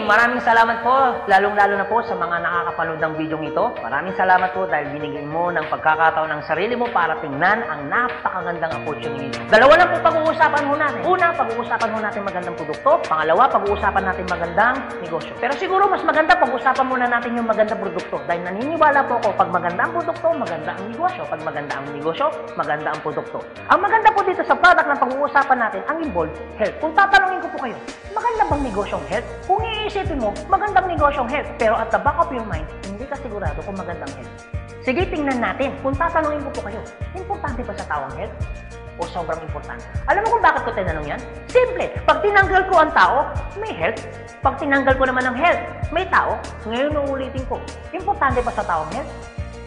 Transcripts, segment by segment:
maraming salamat po, lalong-lalo na po sa mga nakakapanood ng video ito. Maraming salamat po dahil binigyan mo ng pagkakataon ng sarili mo para tingnan ang napakagandang opportunity. Dalawa lang po pag-uusapan mo natin. Una, pag-uusapan mo natin magandang produkto. Pangalawa, pag-uusapan natin magandang negosyo. Pero siguro mas maganda pag-uusapan muna natin yung magandang produkto. Dahil naniniwala po ako, pag maganda ang produkto, maganda ang negosyo. Pag maganda ang negosyo, maganda ang produkto. Ang maganda po dito sa product na pag-uusapan natin, ang involved health. Kung tatanungin ko po kayo, maganda bang negosyong health? Kung iisipin mo, magandang negosyong health. Pero at the back of your mind, hindi ka sigurado kung magandang health. Sige, tingnan natin. Kung tatanungin ko po kayo, importante ba sa tao ang health? O sobrang importante? Alam mo kung bakit ko tinanong yan? Simple. Pag tinanggal ko ang tao, may health. Pag tinanggal ko naman ang health, may tao. Ngayon uulitin ko, importante ba sa tao ang health?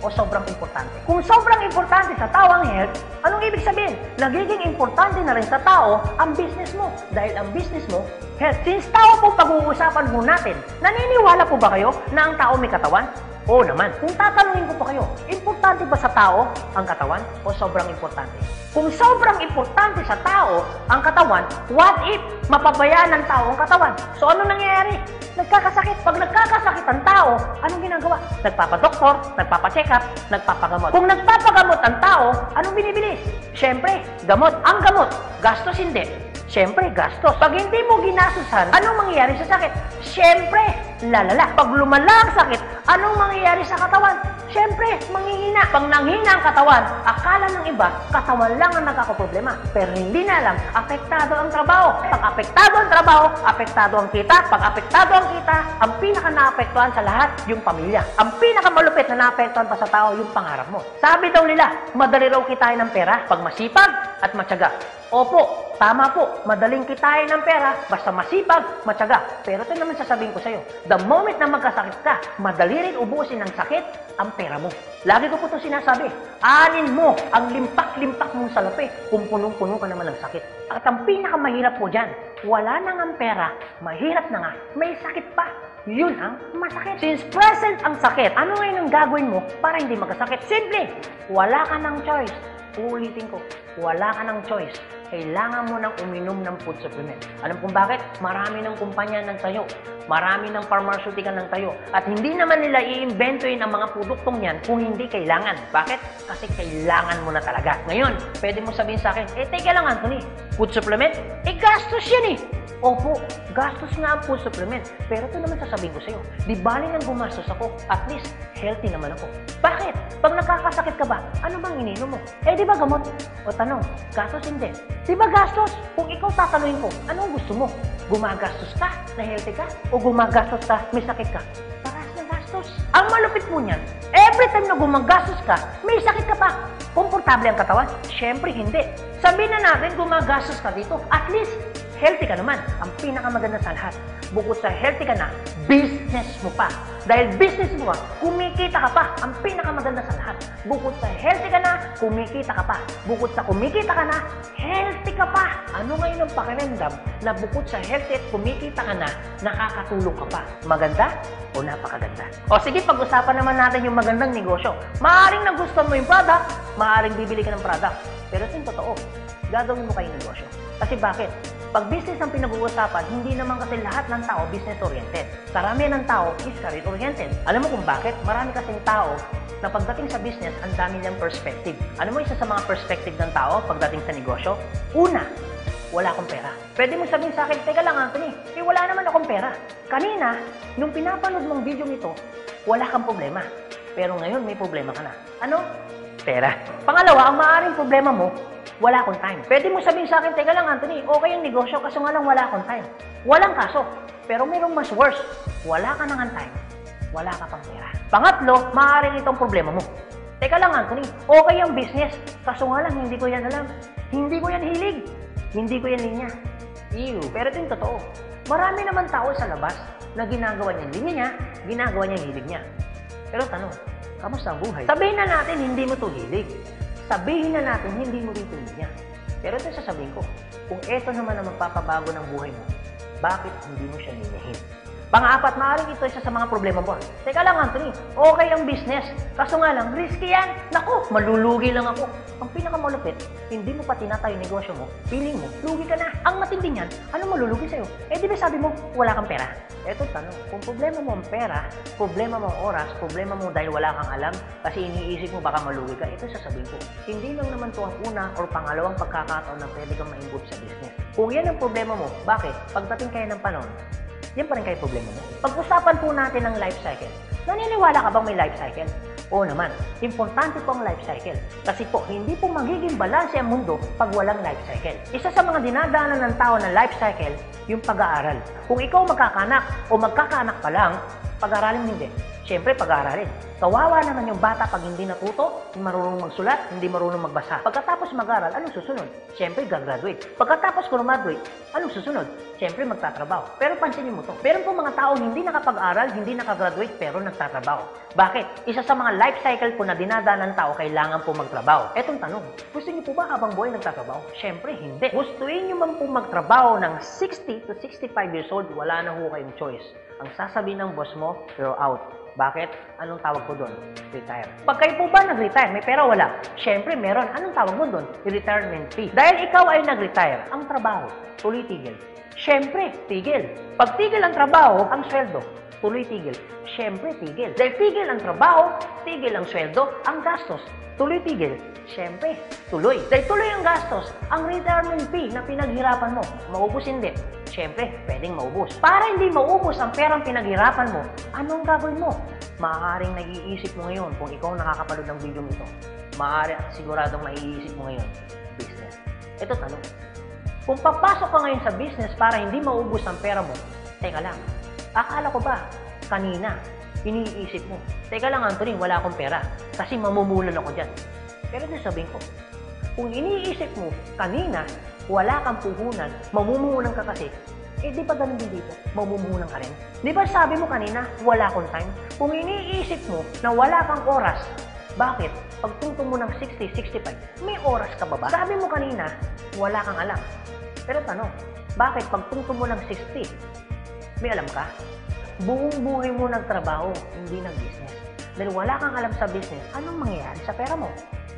O sobrang importante? Kung sobrang importante sa tao ang health, anong ibig sabihin? Nagiging importante na rin sa tao ang business mo. Dahil ang business mo, health. Since tao po pag-uusapan mo natin, naniniwala po ba kayo na ang tao may katawan? Oo naman. Kung tatanungin ko pa kayo, importante ba sa tao ang katawan o sobrang importante? Kung sobrang importante sa tao ang katawan, what if mapabayaan ng tao ang katawan? So ano nangyayari? Nagkakasakit. Pag nagkakasakit ang tao, anong ginagawa? Nagpapadoktor, nagpapacheck up, nagpapagamot. Kung nagpapagamot ang tao, anong binibili? Siyempre, gamot. Ang gamot, gastos hindi. Siyempre, gastos. Pag hindi mo ginasusan, anong mangyayari sa sakit? Siyempre, lalala. Pag lumala ang sakit, anong mangyayari sa katawan? Siyempre, manghihina. Pag nanghina ang katawan, akala ng iba, katawan lang ang nagkakaproblema. Pero hindi na alam, apektado ang trabaho. Pag apektado ang trabaho, apektado ang kita. Pag apektado ang kita, ang pinaka-naapektuhan sa lahat, yung pamilya. Ang pinaka-malupit na naapektuhan pa sa tao, yung pangarap mo. Sabi daw nila, madali raw kitain ng pera pag masipag at matyaga. Opo, tama po, madaling kitain ng pera basta masipag, matyaga. Pero ito naman sasabihin ko sa'yo, the moment na magkasakit ka, madali rin ubusin ng sakit ang pera mo. Lagi ko po ito sinasabi, anin mo ang limpak-limpak mong salapi kung punong-puno ka naman ng sakit. At ang pinakamahirap po dyan, wala na nga ang pera, mahirap na nga, may sakit pa. Yun ang masakit. Since present ang sakit, ano ngayon ang gagawin mo para hindi magkasakit? Simple, wala ka ng choice. Uulitin ko, wala ka ng choice. Kailangan mo nang uminom ng food supplement. Alam kung bakit? Marami ng kumpanya ng tayo. Marami ng pharmaceutical ng tayo. At hindi naman nila i-inventoyin ang mga produktong yan kung hindi kailangan. Bakit? Kasi kailangan mo na talaga. Ngayon, pwede mo sabihin sa akin, teka lang Anthony, food supplement? Gastos yan Opo, gastos nga ang food supplement. Pero ito naman sasabihin ko sa'yo, di bali nang gumastos ako, at least healthy naman ako. Bakit? Pag nakakasakit ka ba, ano bang ininom mo? Di ba gamot? O tanong, gastos hindi. Di ba gastos? Kung ikaw tatanungin ko, anong gusto mo? Gumagastos ka na healthy ka? O gumagastos ka, may sakit ka? Paras na gastos. Ang malupit mo niyan, every time na gumagastos ka, may sakit ka pa. Komportable ang katawan? Siyempre hindi. Sabihin na natin, gumagastos ka dito, at least healthy ka naman. Ang pinakamaganda sa lahat, bukod sa healthy ka na, business mo pa. Dahil business mo kumikita ka pa. Ang pinakamaganda sa lahat, bukod sa healthy ka na, kumikita ka pa. Bukod sa kumikita ka na, healthy ka pa. Ano ngayon ang pakiramdam na bukod sa healthy at kumikita ka na, nakakatulong ka pa? Maganda o napakaganda? O sige, pag-usapan naman natin yung magandang negosyo. Maaaring nagustuhan mo yung product, maaaring bibili ka ng product. Pero ito yung totoo, gagawin mo kayong negosyo. Kasi bakit? Pag business ang pinag-uusapan, hindi naman kasi lahat ng tao business-oriented. Karamihan ng tao is career-oriented. Alam mo kung bakit? Marami kasing tao na pagdating sa business, ang dami niyang perspective. Alam mo isa sa mga perspective ng tao pagdating sa negosyo? Una, wala akong pera. Pwede mo sabihin sa akin, teka lang Anthony, wala naman akong pera. Kanina, nung pinapanood mong video nito, wala kang problema. Pero ngayon, may problema ka na. Ano? Pera. Pangalawa, ang maaaring problema mo, wala akong time. Pwede mo sabihin sa akin, teka lang Anthony, okay yung negosyo, kaso nga lang wala akong time. Walang kaso. Pero mayroong mas worse. Wala ka nang time. Wala ka pang pera. Pangatlo, maaaring itong problema mo. Teka lang Anthony, okay yung business, kaso nga lang hindi ko yan alam. Hindi ko yan hilig. Hindi ko yan linya. Ew. Pero ito yung totoo. Marami naman tao sa labas na ginagawa niya yung linya niya, ginagawa niya yung hilig niya. Pero tanong, kamusta ang buhay? Sabihin na natin hindi mo to hilig. Sabihin na natin, hindi mo rito niya. Pero ito sasabihin ko, kung ito naman ang magpapabago ng buhay mo, bakit hindi mo siya ninyahin? Pang-apat, maaaring ito isa sa mga problema mo. Teka lang, Anthony, okay ang business. Kaso nga lang, risky yan. Naku, malulugi lang ako. Ang pinakamalupit, hindi mo pa tinatayo yung negosyo mo, feeling mo, lugi ka na. Ang matindi niyan, ano malulugi sa'yo? Eh di ba sabi mo, wala kang pera? Eto tanong, kung problema mo ang pera, problema mo ang oras, problema mo dahil wala kang alam, kasi iniisip mo baka malugi ka, ito sasabihin ko. Hindi lang naman to ang una or pangalawang pagkakataon na pwede kang ma-involve sa business. Kung yan ang problema mo, bakit? Pagdating kayo ng panahon, yan pa rin kayo problema mo. Pag-usapan po natin ang life cycle. Naniniwala ka bang may life cycle? Oo naman. Importante po ang life cycle. Kasi po, hindi po magiging balanse ang mundo pag walang life cycle. Isa sa mga dinadaanan ng tao na life cycle, yung pag-aaral. Kung ikaw magkakanak o magkakaanak pa lang, pag-aaralin hindi. Siyempre, pag-aaralin. Kawawa naman yung bata pag hindi natuto, hindi marunong magsulat, hindi marunong magbasa. Pagkatapos mag-aral, anong susunod? Siyempre, gagraduate. Pagkatapos graduate, anong susunod? Siyempre, magtatrabaho. Pero pansinin mo to. Meron po mga tao hindi nakapag-aral, hindi nakagraduate, pero nagtatrabaho. Bakit? Isa sa mga life cycle po na dinadaan ng tao, kailangan po magtrabaho. Etong tanong, gusto niyo po ba habang buhay nagtatrabaho? Siyempre, hindi. Gustuin niyo man po magtrabaho ng 60 to 65 years old, wala na ho kayong choice. Ang sasabihin ng boss mo, you're out. Bakit? Anong tawag ko doon? Retire. Pag kayo po ba nag-retire, may pera wala? Siyempre, meron. Anong tawag mo doon? Retirement fee. Dahil ikaw ay nag-retire, ang trabaho, tuloy tigil. Siyempre, tigil. Pag tigil ang trabaho, ang sweldo, tuloy tigil. Siyempre, tigil. Dahil tigil ang trabaho, tigil ang sweldo, ang gastos, tuloy tigil. Siyempre, tuloy. Dahil tuloy ang gastos, ang retirement fee na pinaghirapan mo, maubos hindi. Siyempre, pwedeng maubos. Para hindi maubos ang perang pinaghirapan mo, anong gagawin mo? Maaaring nag-iisip mo ngayon kung ikaw nakakapanood ng video nito. Maaaring siguradong maiisip mo ngayon, business. Ito tanong. Kung papasok ka ngayon sa business para hindi maubos ang pera mo, teka lang, akala ko ba kanina, iniisip mo, teka lang Anthony, wala akong pera kasi mamumulan ako dyan. Pero sabihin ko, kung iniisip mo kanina, wala kang puhunan, mamumunan ka kasi, eh di ba ganun din dito? Mamumunan ka rin. Di ba sabi mo kanina, wala akong time? Kung iniisip mo na wala kang oras, bakit? Pagtungtong mo ng 60, 65, may oras ka ba ba? Sabi mo kanina, wala kang alam. Pero tanong, bakit pagtungtong mo ng 60, may alam ka? Buong buhay mo nagtrabaho, hindi nag-business. Dahil wala kang alam sa business, anong mangyayari sa pera mo?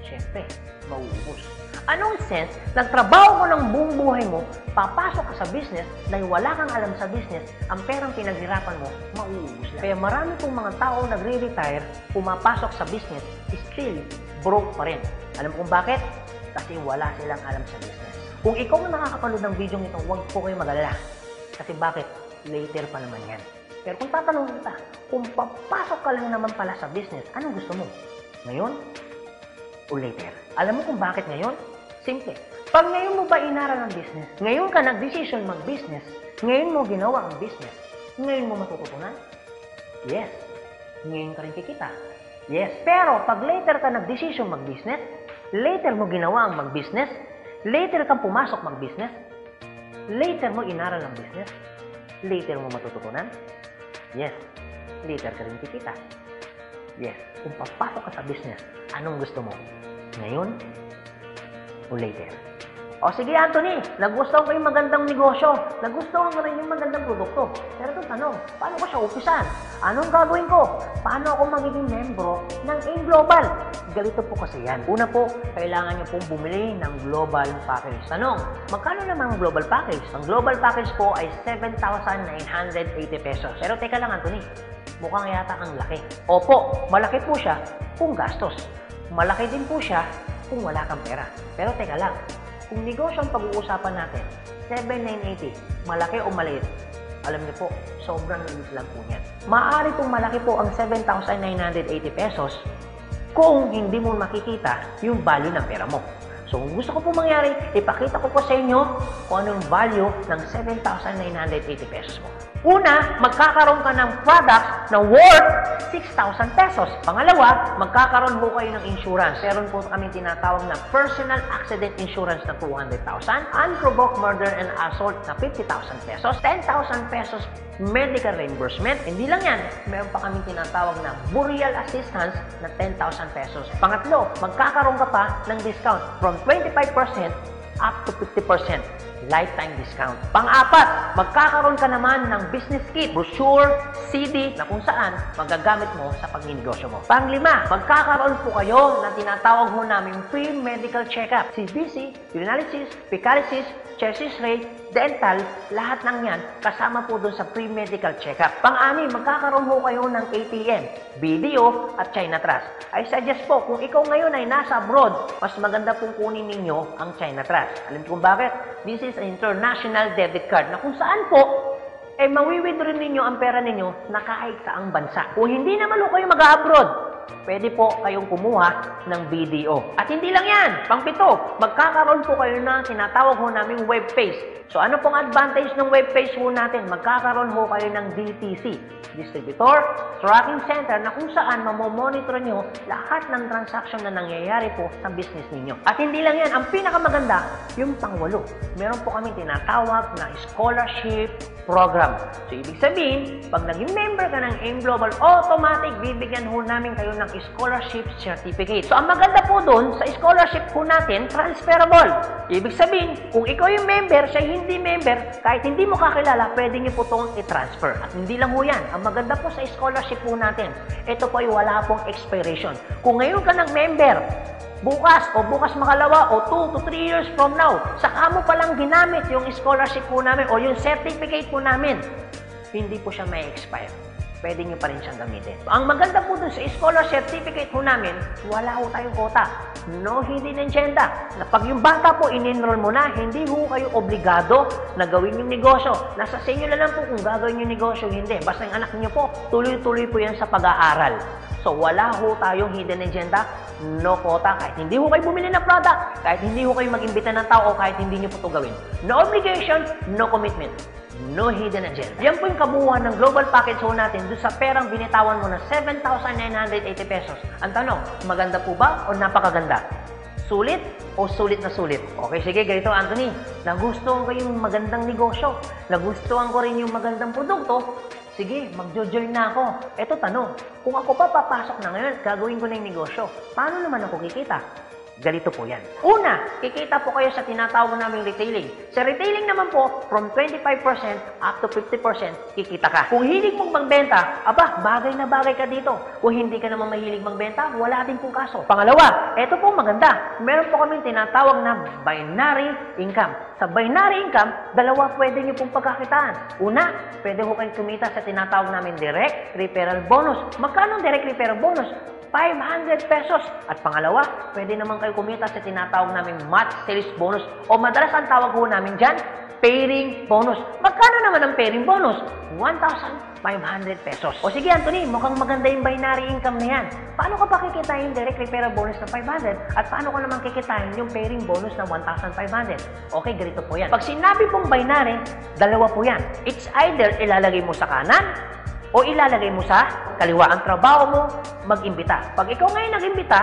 Siyempre, mauubos. Anong sense, nagtrabaho mo ng buong buhay mo, papasok ka sa business, dahil wala kang alam sa business, ang perang pinaghirapan mo, mauubos lang. Kaya marami pong mga tao nagre-retire, pumapasok sa business, still broke pa rin. Alam mo kung bakit? Kasi wala silang alam sa business. Kung ikaw ang nakakapanood ng video ito, huwag po kayo mag-alala. Kasi bakit? Later pa naman yan. Pero kung tatanungin kita, kung papasok ka lang naman pala sa business, anong gusto mo? Ngayon o later? Alam mo kung bakit ngayon? Simple. Pag ngayon mo ba inaral ang business, ngayon ka nag-decision mag-business, ngayon mo ginawa ang business, ngayon mo matututunan? Yes. Ngayon ka rin kikita? Yes. Pero pag later ka nag-decision mag-business, later mo ginawa ang mag-business, later kang pumasok mag-business, later mo inaral ang business, later mo matututunan? Yes. Later ka rin kikita? Yes. Kung papasok ka sa business, anong gusto mo? Ngayon o later? O sige Anthony, nagustuhan ko yung magandang negosyo, nagustuhan ko rin yung magandang produkto. Pero ito tanong, paano ko siya umpisan? Anong gagawin ko? Paano ako magiging membro ng AIM Global? Galito po kasi yan. Una po, kailangan nyo pong bumili ng global package. Tanong, magkano naman ang global package? Ang global package po ay 7,980 pesos. Pero teka lang Anthony, mukhang yata ang laki. Opo, malaki po siya kung gastos. Malaki din po siya kung wala kang pera. Pero teka lang, kung negosyo ang pag-uusapan natin, 7,980, malaki o maliit? Alam niyo po, sobrang liit lang po niyan. Maaari pong malaki po ang 7,980 pesos kung hindi mo makikita yung value ng pera mo. So, kung gusto ko po mangyari, ipakita ko po sa inyo kung ano yung value ng 7,980 pesos mo. Una, magkakaroon ka ng products na worth 6,000 pesos. Pangalawa, magkakaroon po kayo ng insurance. Meron po kami tinatawag na personal accident insurance na 200,000, unprovoked murder and assault na 50,000 pesos, 10,000 pesos medical reimbursement. Hindi lang yan, meron pa kami tinatawag na burial assistance na 10,000 pesos. Pangatlo, magkakaroon ka pa ng discount from 25% up to 50%. lifetime discount. Pang-apat, magkakaroon ka naman ng business kit, brochure, CD na kung saan magagamit mo sa pagninegosyo mo. Pang-lima, magkakaroon po kayo na tinatawag mo namin free medical check-up. CBC, urinalysis, fecalysis, chest x-ray, dental, lahat ng yan kasama po doon sa free medical check-up. Pang-anim, magkakaroon po kayo ng ATM, BDO at China Trust. I suggest po, kung ikaw ngayon ay nasa abroad, mas maganda pong kunin ninyo ang China Trust. Alam kung bakit? This is an international debit card na kung saan po, mawi-withdraw ninyo ang pera ninyo na kahit saang bansa. Kung hindi naman kayo mag-abroad, pwede po kayong kumuha ng BDO. At hindi lang yan, pang-pito, magkakaroon po kayo ng tinatawag ho naming web page. So ano pong advantage ng web page ho natin? Magkakaroon ho kayo ng DTC, Distributor Tracking Center, na kung saan mamomonitor nyo lahat ng transaction na nangyayari po sa business ninyo. At hindi lang yan, ang pinakamaganda, yung pang-walo. Meron po kami tinatawag na scholarship program. So, ibig sabihin, pag naging member ka ng AIM Global, automatic bibigyan ho namin kayo ng scholarship certificate. So, ang maganda po dun, sa scholarship po natin, transferable. Ibig sabihin, kung ikaw yung member, siya hindi member, kahit hindi mo kakilala, pwede niyo po itong i-transfer. At hindi lang ho yan. Ang maganda po sa scholarship po natin, ito po ay wala pong expiration. Kung ngayon ka ng member, bukas o bukas makalawa o 2 to 3 years from now, saka mo palang ginamit yung scholarship po namin o yung certificate po namin, hindi po siya may expire. Pwede nyo pa rin siyang gamitin. Ang maganda po dun sa scholar certificate po namin, wala ho tayong quota. No hidden agenda. Na pag yung bata po in-enroll mo na, hindi ho kayo obligado na gawin yung negosyo. Nasa sa inyo na lang po kung gagawin yung negosyo, hindi. Basta yung anak niyo po, tuloy-tuloy po yan sa pag-aaral. So, wala ho tayong hidden agenda, no quota. Kahit hindi ho kayo bumili ng product, kahit hindi ho kayo mag-imbita ng tao, kahit hindi nyo po ito gawin. No obligation, no commitment. No hidden agenda. Yan po yung kabuuan ng global package ho natin doon sa perang binitawan mo na 7,980 pesos. Ang tanong, maganda po ba o napakaganda? Sulit o sulit na sulit? Okay, sige, ganito Anthony. Nagustuhan ko yung magandang negosyo. Nagustuhan ko rin yung magandang produkto. Sige, magjo-join na ako. Eto tanong, kung ako pa papasok na ngayon, gagawin ko na yung negosyo, paano naman ako kikita? Ganito po yan. Una, kikita po kayo sa tinatawag naming retailing. Sa retailing naman po, from 25% up to 50%, kikita ka. Kung hilig mong magbenta, aba, bagay na bagay ka dito. Kung hindi ka naman mahilig magbenta, wala din pong kaso. Pangalawa, eto po maganda. Meron po kaming tinatawag na binary income. Sa binary income, dalawa pwede nyo pong pagkakitaan. Una, pwede ho kayong kumita sa tinatawag namin direct referral bonus. Magkano ang direct referral bonus? 500 pesos. At pangalawa, pwede naman kayo kumita sa tinatawag namin match sales bonus o madalas ang tawag ho namin dyan, pairing bonus. Magkano naman ang pairing bonus? 1,500 pesos. O sige Anthony, mukhang maganda yung binary income na yan. Paano ka pa kikitain yung direct referral bonus na 500 at paano ka naman kikitain yung pairing bonus na 1,500? Okay, ganito po yan. Pag sinabi pong binary, dalawa po yan. It's either ilalagay mo sa kanan o ilalagay mo sa kaliwa. Ang trabaho mo, mag-imbita. Pag ikaw ngayon nag-imbita,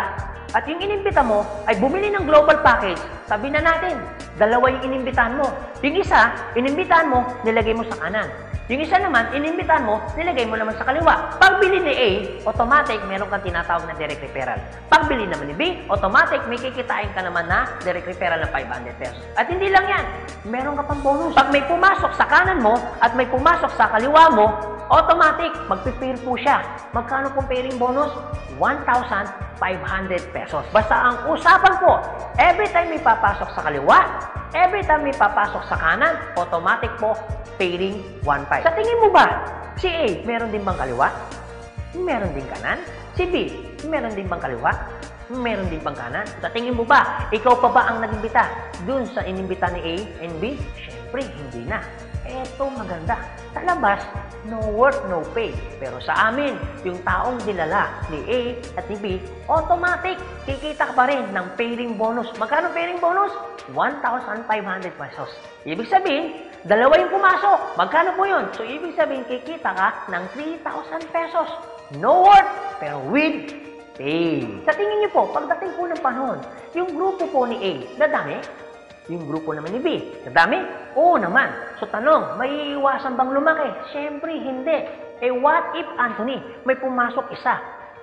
at yung inimbita mo ay bumili ng global package, sabi na natin, dalawa yung inimbitahan mo. Yung isa, inimbitahan mo, nilagay mo sa kanan. Yung isa naman, inimbitahan mo, nilagay mo naman sa kaliwa. Pagbili ni A, automatic, meron kang tinatawag na direct referral. Pagbili naman ni B, automatic, may kikitain ka naman na direct referral ng 500 pesos. At hindi lang yan, meron ka pang bonus. Pag may pumasok sa kanan mo at may pumasok sa kaliwa mo, automatic, magpipair po siya. Magkano pong pairing bonus? 1,500 pesos. Basta ang usapan po, every time may papasok sa kaliwa, every time may papasok sa kanan, automatic po, pairing 1,500. Sa tingin mo ba, si A, meron din bang kaliwa? Meron din kanan? Si B, meron din bang kaliwa? Meron din bang kanan? Sa tingin mo ba, ikaw pa ba ang nag-imbita dun sa inimbita ni A and B? Siyempre, hindi na. Eto maganda. Sa labas, no work, no pay. Pero sa amin, yung taong dilala ni A at ni B, automatic, kikita ka pa rin ng pairing bonus. Magkano pairing bonus? 1,500 pesos. Ibig sabihin, dalawa yung pumasok. Magkano po yun? So, ibig sabihin, kikita ka ng 3,000 pesos. No work, pero with pay. Sa tingin niyo po, pagdating po ng panahon, yung grupo po ni A, nadami? Yung grupo naman ni B, nadami? Oo naman. So tanong, may iwasan bang lumaki? Siyempre, hindi. Eh what if, Anthony, may pumasok isa?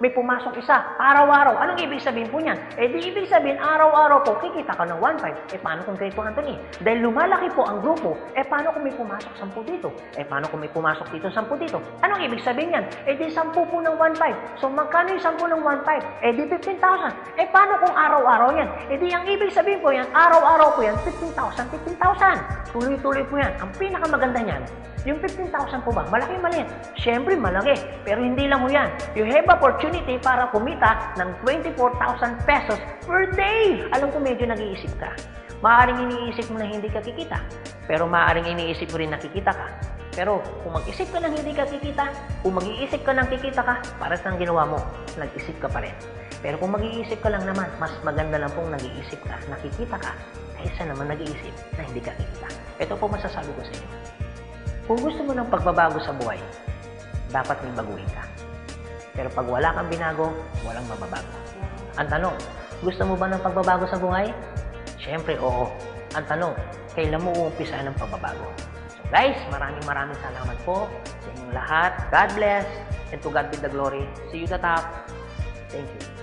may pumasok isa, araw-araw. Anong ibig sabihin po niyan? Di ibig sabihin, araw-araw po, kikita ka ng 1.5. Paano kung kay Anthony? Dahil lumalaki po ang grupo, paano kung may pumasok 10 dito? Paano kung may pumasok dito 10 dito? Anong ibig sabihin yan? Di 10 po ng 1.5. So, magkano yung 10 ng 1.5? Di 15,000. Paano kung araw-araw yan? Di ang ibig sabihin po yan, araw-araw po yan, 15,000, 15,000. Tuloy-tuloy po yan. Ang pinakamaganda niyan, yung 15,000 po ba? Malaki mali. Siyempre malaki. Pero hindi lang mo yan. You have opportunity para kumita ng 24,000 pesos per day. Alam ko medyo nag-iisip ka. Maaaring iniisip mo na hindi ka kikita. Pero maaaring iniisip mo rin na kikita ka. Pero kung mag-isip ka ng hindi ka kikita, kung mag-iisip ka ng kikita ka, para saan ginawa mo? Nag-isip ka pa rin. Pero kung mag-iisip ka lang naman, mas maganda lang pong nag-iisip ka, nakikita ka, kaysa naman nag-iisip na hindi ka kikita. Ito po masasabi ko sa inyo. Kung gusto mo ng pagbabago sa buhay, dapat may baguhin ka. Pero pag wala kang binago, walang mababago. Ang tanong, gusto mo ba ng pagbabago sa buhay? Siyempre, oo. Ang tanong, kailan mo uumpisahan ng pagbabago? So guys, maraming salamat po sa inyong lahat. God bless, and to God be the glory. See you at the top. Thank you.